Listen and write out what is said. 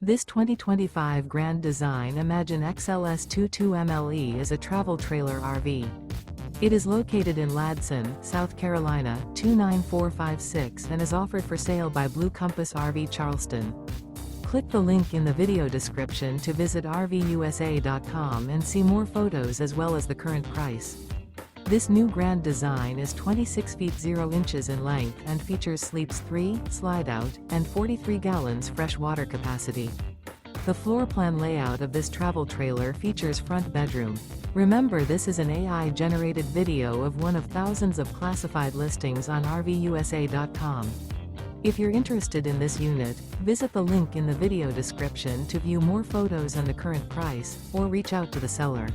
This 2025 Grand Design Imagine XLS 22MLE is a travel trailer RV. It is located in Ladson, South Carolina, 29456 and is offered for sale by Blue Compass RV Charleston. Click the link in the video description to visit RVUSA.com and see more photos as well as the current price. This new Grand Design is 26 feet 0 inches in length and features sleeps 3, Slideout, and 43 gallons fresh water capacity. The floor plan layout of this travel trailer features front bedroom. Remember, this is an AI-generated video of one of thousands of classified listings on RVUSA.com. If you're interested in this unit, visit the link in the video description to view more photos and the current price, or reach out to the seller.